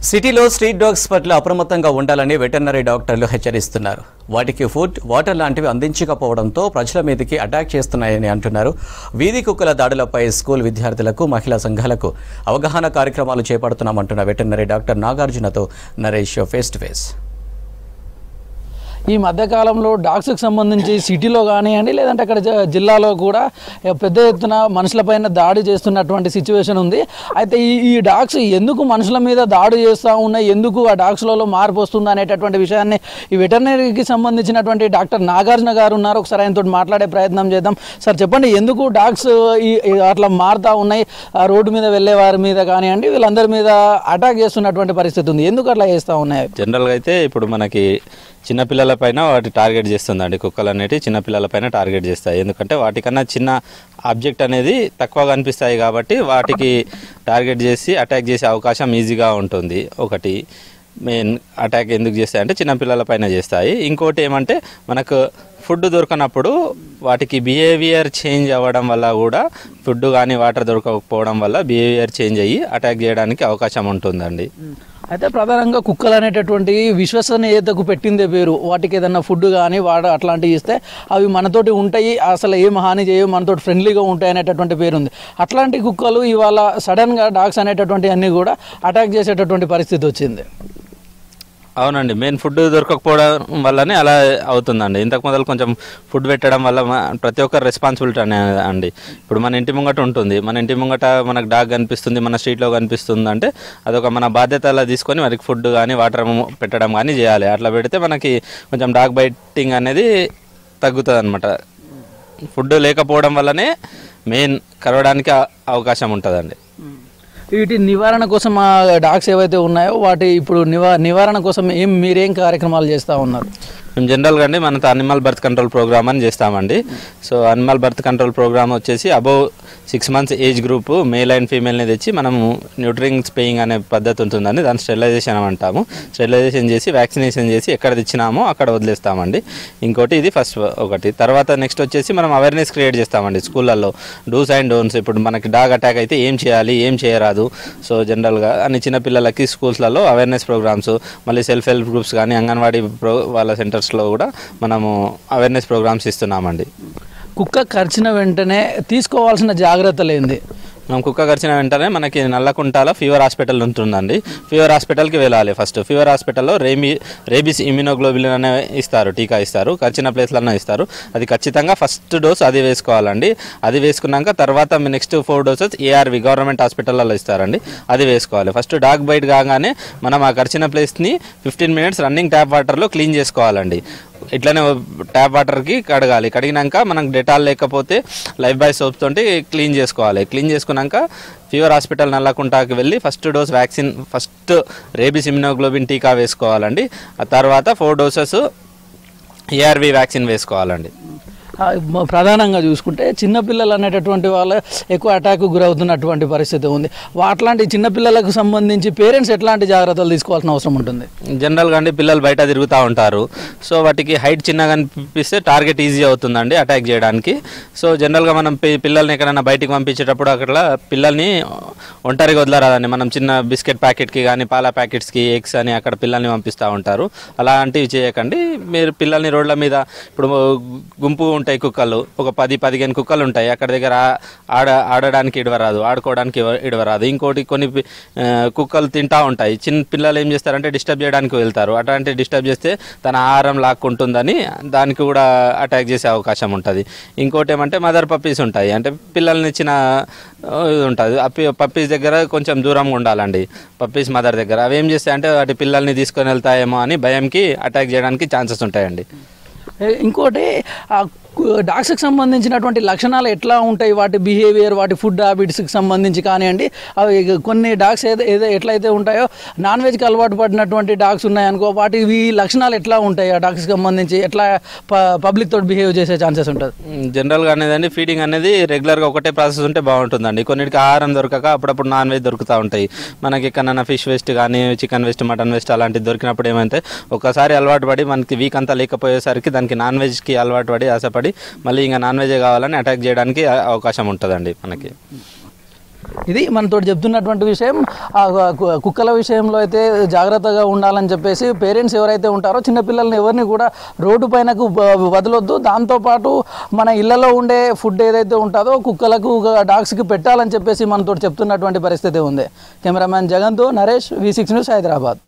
సిటీలో street dogs పట్ల అప్రమత్తంగా ఉండాలని వెటర్నరీ డాక్టర్లు హెచ్చరిస్తున్నారు. వాటికి ఫుడ్, వాటర్ లాంటివి అందించకపోవడంతో ప్రజల మీదకి అటాక్ చేస్తున్నాయని అంటున్నారు. వీధి కుక్కల దాడులపై స్కూల్ విద్యార్థులకు, మహిళా సంఘాలకు అవగాహన కార్యక్రమాలు చేపడుతున్నామంటున్న వెటర్నరీ డాక్టర్ నాగార్జునతో నరేష్ ఫేస్ టు ఫేస్. ఈ మధ్యకాలంలో డాగ్స్కి సంబంధించి సిటీలో కానివ్వండి లేదంటే అక్కడ జిల్లాలో కూడా పెద్ద ఎత్తున మనుషులపైన దాడి చేస్తున్నటువంటి సిచ్యువేషన్ ఉంది. అయితే ఈ డాగ్స్ ఎందుకు మనుషుల మీద దాడి చేస్తూ ఉన్నాయి, ఎందుకు ఆ డాగ్స్లలో మార్పు వస్తుంది అనేటటువంటి విషయాన్ని ఈ వెటర్నరీకి సంబంధించినటువంటి డాక్టర్ నాగార్జున గారు ఉన్నారు. ఒకసారి ఆయనతో మాట్లాడే ప్రయత్నం చేద్దాం. సార్ చెప్పండి, ఎందుకు డాగ్స్ అట్లా మారుతూ ఉన్నాయి, రోడ్డు మీద వెళ్ళే వారి మీద కానివ్వండి వీళ్ళందరి మీద అటాక్ చేస్తున్నటువంటి పరిస్థితి ఉంది, ఎందుకు అట్లా చేస్తూ ఉన్నాయి? జనరల్గా అయితే ఇప్పుడు మనకి చిన్నపిల్లలపైన వాటి టార్గెట్ చేస్తుందండి. కుక్కలు అనేవి చిన్నపిల్లలపైన టార్గెట్ చేస్తాయి. ఎందుకంటే వాటికన్నా చిన్న ఆబ్జెక్ట్ అనేది తక్కువ కనిపిస్తాయి కాబట్టి వాటికి టార్గెట్ చేసి అటాక్ చేసే అవకాశం ఈజీగా ఉంటుంది. ఒకటి మెయిన్ అటాక్ ఎందుకు చేస్తాయంటే చిన్నపిల్లలపైన చేస్తాయి. ఇంకోటి ఏమంటే మనకు ఫుడ్ దొరకనప్పుడు వాటికి బిహేవియర్ చేంజ్ అవ్వడం వల్ల కూడా ఫుడ్ కానీ వాటర్ దొరకకపోవడం వల్ల బిహేవియర్ చేంజ్ అయ్యి అటాక్ చేయడానికి అవకాశం ఉంటుందండి. అయితే ప్రధానంగా కుక్కలు అనేటటువంటి విశ్వసనీయతకు పెట్టిందే పేరు. వాటికి ఏదన్నా ఫుడ్ కానీ అట్లాంటివి ఇస్తే అవి మనతోటి ఉంటాయి, అసలు ఏం హాని చేయవు, మనతోటి ఫ్రెండ్లీగా ఉంటాయి అనేటటువంటి పేరు ఉంది. అట్లాంటి కుక్కలు ఇవాళ సడన్గా డాగ్స్ అనేటటువంటి అన్నీ కూడా అటాక్ చేసేటటువంటి పరిస్థితి వచ్చింది. అవునండి, మెయిన్ ఫుడ్ దొరకకపోవడం వల్లనే అలా అవుతుందండి. ఇంతకు మొదలు కొంచెం ఫుడ్ పెట్టడం వల్ల ప్రతి ఒక్కరు రెస్పాన్సిబిలిటీ అండి. ఇప్పుడు మన ఇంటి ముంగట ఉంటుంది, మన ఇంటి ముంగట మనకు డాగ్ కనిపిస్తుంది, మన స్ట్రీట్లో కనిపిస్తుంది అంటే అదొక మన బాధ్యత అలా తీసుకొని మనకి ఫుడ్ కానీ వాటర్ పెట్టడం కానీ చేయాలి. అట్లా పెడితే మనకి కొంచెం డాగ్ బైటింగ్ అనేది తగ్గుతుంది అనమాట. ఫుడ్ లేకపోవడం వల్లనే మెయిన్ కరవడానికి అవకాశం ఉంటుందండి. వీటి నివారణ కోసం ఆ డాగ్స్ ఏవైతే ఉన్నాయో వాటి ఇప్పుడు నివారణ కోసం మీరేం కార్యక్రమాలు చేస్తూ ఉన్నారు? మేము జనరల్గా అండి మనతో అనిమల్ బర్త్ కంట్రోల్ ప్రోగ్రామ్ అని చేస్తామండి. So animal birth control program వచ్చేసి above 6 months age group male and ఫీమేల్ని తెచ్చి మనము న్యూట్రింగ్ స్పేయింగ్ అనే పద్ధతి ఉంటుందండి. దాన్ని స్టెరిలైజేషన్ అంటాము. స్టెరిలైజేషన్ చేసి వ్యాక్సినేషన్ చేసి ఎక్కడ తెచ్చినామో అక్కడ వదిలేస్తామండి. ఇంకోటి ఇది ఫస్ట్ ఒకటి. తర్వాత నెక్స్ట్ వచ్చేసి మనం అవేర్నెస్ క్రియేట్ చేస్తామండి స్కూళ్ళల్లో. డూస్ అండ్ డోంట్స్, ఇప్పుడు మనకి డాగ్ అటాక్ అయితే ఏం చేయాలి, ఏం చేయరాదు. సో జనరల్గా అన్ని చిన్నపిల్లలకి స్కూల్స్లలో అవేర్నెస్ ప్రోగ్రామ్స్, మళ్ళీ సెల్ఫ్ హెల్ప్ గ్రూప్స్ కానీ అంగన్వాడీ వాళ్ళ సెంటర్స్లో కూడా మనము అవేర్నెస్ ప్రోగ్రామ్స్ ఇస్తున్నామండి. కుక్క కరిచిన వెంటనే తీసుకోవాల్సిన జాగ్రత్తలు ఏంది? మనం కుక్క కరిచిన వెంటనే మనకి నల్లకుంటాల ఫీవర్ హాస్పిటల్ ఉంటుందండి. ఫీవర్ హాస్పిటల్కి వెళ్ళాలి. ఫస్ట్ ఫీవర్ హాస్పిటల్లో రేబీస్ ఇమ్యూనోగ్లోబులిన్ అనే ఇస్తారు, టీకా ఇస్తారు, కరిచిన ప్లేస్లన్నా ఇస్తారు. అది ఖచ్చితంగా ఫస్ట్ డోస్ అది వేసుకోవాలండి. అది వేసుకున్నాక తర్వాత నెక్స్ట్ 4 doses ఏఆర్వి గవర్నమెంట్ హాస్పిటల్లో ఇస్తారండి, అది వేసుకోవాలి. ఫస్ట్ డాగ్ బైట్ కాగానే మనం ఆ కరిచిన ప్లేస్ని 15 minutes రన్నింగ్ ట్యాప్ వాటర్లో క్లీన్ చేసుకోవాలండి. ఇట్లనే ట్యాప్ వాటర్కి కడగాలి. కడిగినాక మనకు డెటాల్ లేకపోతే లైఫ్ బాయ్ సోప్ తోటి క్లీన్ చేసుకోవాలి. క్లీన్ చేసుకున్నాక ఫీవర్ హాస్పిటల్ నల్లకుంటాకి వెళ్ళి first dose vaccine, first rabies immunoglobulin టీకా వేసుకోవాలండి. ఆ తర్వాత 4 doses ఏఆర్వి వ్యాక్సిన్ వేసుకోవాలండి. ప్రధానంగా చూసుకుంటే చిన్నపిల్లలు అనేటటువంటి వాళ్ళు ఎక్కువ అటాక్కు గురవుతున్నటువంటి పరిస్థితి ఉంది. అట్లాంటి చిన్నపిల్లలకు సంబంధించి పేరెంట్స్ ఎట్లాంటి జాగ్రత్తలు తీసుకోవాల్సిన అవసరం ఉంటుంది? జనరల్గా అండి పిల్లలు బయట తిరుగుతూ ఉంటారు. సో వాటికి హైట్ చిన్నగా అనిపిస్తే టార్గెట్ ఈజీ అవుతుందండి అటాక్ చేయడానికి. సో జనరల్గా మనం పిల్లల్ని ఎక్కడైనా బయటికి పంపించేటప్పుడు అక్కడ పిల్లల్ని ఒంటరిగా వదలరాదండి. మనం చిన్న బిస్కెట్ ప్యాకెట్కి కానీ పాల ప్యాకెట్స్కి ఎగ్స్ అని అక్కడ పిల్లల్ని పంపిస్తూ ఉంటారు. అలాంటివి చేయకండి. మీరు పిల్లల్ని రోడ్ల మీద, ఇప్పుడు గుంపు ఉంటాయి కుక్కలు, ఒక 10-15 కుక్కలు ఉంటాయి, అక్కడ దగ్గర ఆడడానికి ఇడవరాదు, ఆడుకోవడానికి ఇడవరాదు. ఇంకోటి కొన్ని కుక్కలు తింటూ ఉంటాయి. చిన్న పిల్లలు ఏం చేస్తారంటే డిస్టర్బ్ చేయడానికి వెళ్తారు. అట్లాంటి డిస్టర్బ్ చేస్తే తన ఆహారం లాక్కుంటుందని దానికి కూడా అటాక్ చేసే అవకాశం ఉంటుంది. ఇంకోటి ఏమంటే మదర్ పప్పీస్ ఉంటాయి, అంటే పిల్లల్ని ఇచ్చిన ఇది ఉంటుంది. పప్పీస్ దగ్గర కొంచెం దూరంగా ఉండాలండి. పప్పీస్ మదర్ దగ్గర అవి ఏం చేస్తాయంటే వాటి పిల్లల్ని తీసుకొని వెళ్తాయేమో అని భయంకి అటాక్ చేయడానికి ఛాన్సెస్ ఉంటాయండి. ఇంకోటి డాగ్స్కి సంబంధించినటువంటి లక్షణాలు ఎట్లా ఉంటాయి, వాటి బిహేవియర్, వాటి ఫుడ్ హ్యాబిట్స్కి సంబంధించి కానివ్వండి. అవి కొన్ని డాగ్స్ ఎట్లయితే ఉంటాయో నాన్ వెజ్కి అలవాటు పడినటువంటి డాగ్స్ ఉన్నాయనుకో, వాటి లక్షణాలు ఎట్లా ఉంటాయి, ఆ డాగ్స్కి సంబంధించి ఎట్లా పబ్లిక్ తోటి బిహేవ్ చేసే ఛాన్సెస్ ఉంటుంది? జనరల్గా అనేది ఫీడింగ్ అనేది రెగ్యులర్గా ఒకటే ప్రాసెస్ ఉంటే బాగుంటుందండి. కొన్నిటికి ఆహారం దొరకక అప్పుడప్పుడు నాన్ వెజ్ దొరుకుతూ ఉంటాయి. మనకి ఎక్కడన్నా ఫిష్ వేస్ట్ కానీ చికెన్ వేస్ట్, మటన్ వేస్ట్ అలాంటివి దొరికినప్పుడు ఏమైతే ఒకసారి అలవాటు పడి మనకి వీక్ అంతా లేకపోయేసరికి దానికి నాన్ వెజ్కి అలవాటు పడి ఆశపడి మళ్ళీ ఇంకా నాన్ వెజే కావాలని అటాక్ చేయడానికి అవకాశం ఉంటుందండి మనకి. ఇది మనతో చెప్తున్నటువంటి విషయం. కుక్కల విషయంలో అయితే జాగ్రత్తగా ఉండాలని చెప్పేసి పేరెంట్స్ ఎవరైతే ఉంటారో చిన్నపిల్లల్ని ఎవరిని కూడా రోడ్డు పైనకు వదలొద్దు. దాంతోపాటు మన ఇళ్లలో ఉండే ఫుడ్ ఏదైతే ఉంటుందో కుక్కలకు డాగ్స్కి పెట్టాలని చెప్పేసి మనతో చెప్తున్నటువంటి పరిస్థితి ఉంది. కెమెరామ్యాన్ జగన్తో నరేష్, V6 న్యూస్, హైదరాబాద్.